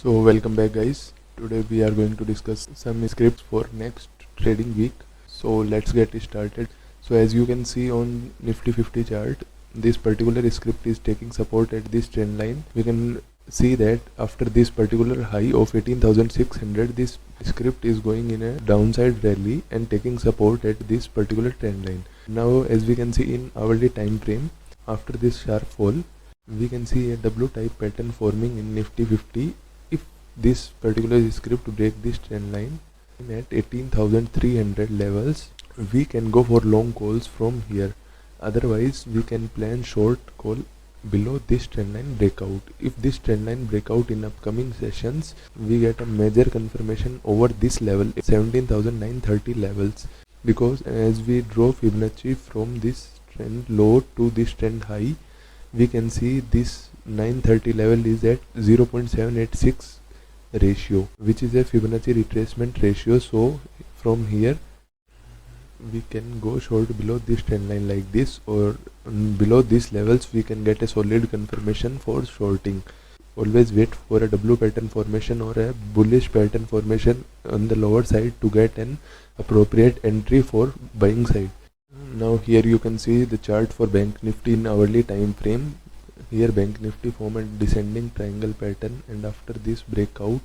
So welcome back guys. Today we are going to discuss some scripts for next trading week. So let's get started. So as you can see on Nifty 50 chart, this particular script is taking support at this trend line. We can see that after this particular high of 18,600, this script is going in a downside rally and taking support at this particular trend line. Now as we can see in hourly time frame, after this sharp fall, we can see a W type pattern forming in Nifty 50. If this particular script break this trend line at 18,300 levels, we can go for long calls from here. Otherwise we can plan short call below this trend line breakout. If this trend line breakout in upcoming sessions, we get a major confirmation over this level, 17,930 levels, because as we draw Fibonacci from this trend low to this trend high, we can see this 930 level is at 0.786 ratio, which is a Fibonacci retracement ratio. So from here we can go short below this trend line like this, or below these levels we can get a solid confirmation for shorting. Always wait for a W pattern formation or a bullish pattern formation on the lower side to get an appropriate entry for buying side. Now here you can see the chart for Bank Nifty in hourly time frame. Here Bank Nifty form a descending triangle pattern, and after this breakout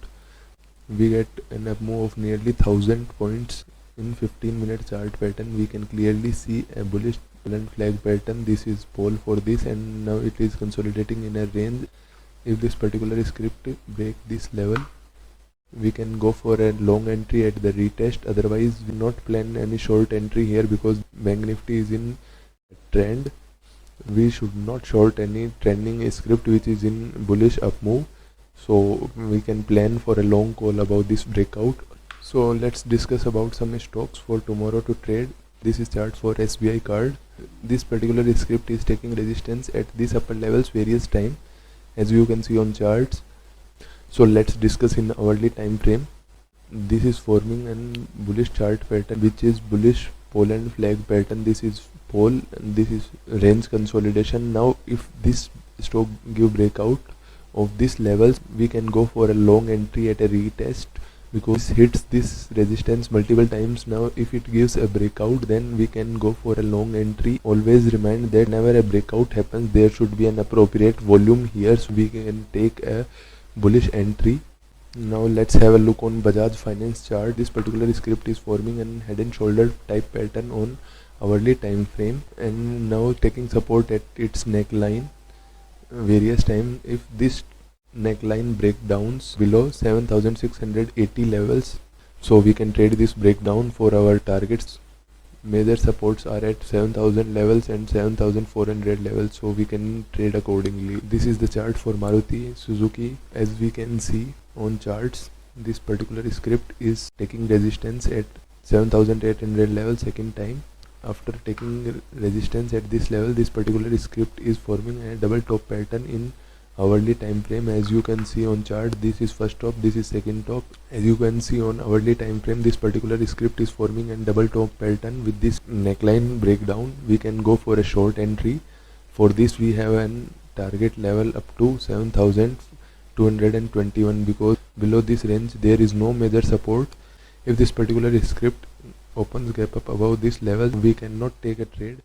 we get an up move of nearly 1000 points in 15-minute chart pattern. We can clearly see a bullish flag pattern. This is pole for this, and now it is consolidating in a range. If this particular script break this level, we can go for a long entry at the retest. Otherwise we not plan any short entry here, because Bank Nifty is in trend. We should not short any trending script which is in bullish up move. So we can plan for a long call about this breakout. So let's discuss about some stocks for tomorrow to trade. This is chart for SBI card. This particular script is taking resistance at these upper levels various time, as you can see on charts. So let's discuss in hourly time frame. This is forming an bullish chart pattern, which is bullish pole and flag pattern. This is pole and this is range consolidation. Now if this stock give breakout of these levels, we can go for a long entry at a retest, because it hits this resistance multiple times. Now if it gives a breakout, then we can go for a long entry. Always remind that whenever a breakout happens, there should be an appropriate volume here, so we can take a bullish entry. Now let's have a look on Bajaj Finance chart. This particular script is forming an head and shoulder type pattern on hourly time frame, and now taking support at its neckline various time. If this neckline breakdowns below 7,680 levels, so we can trade this breakdown for our targets. Major supports are at 7,000 levels and 7,400 levels, so we can trade accordingly. This is the chart for Maruti Suzuki. As we can see on charts, this particular script is taking resistance at 7,800 level second time. After taking resistance at this level, this particular script is forming a double top pattern in hourly time frame. As you can see on chart, this is first top, this is second top. As you can see on hourly time frame, this particular script is forming a double top pattern. With this neckline breakdown, we can go for a short entry. For this we have an target level up to 7,221, because below this range there is no major support. If this particular script opens gap up above this level, we cannot take a trade.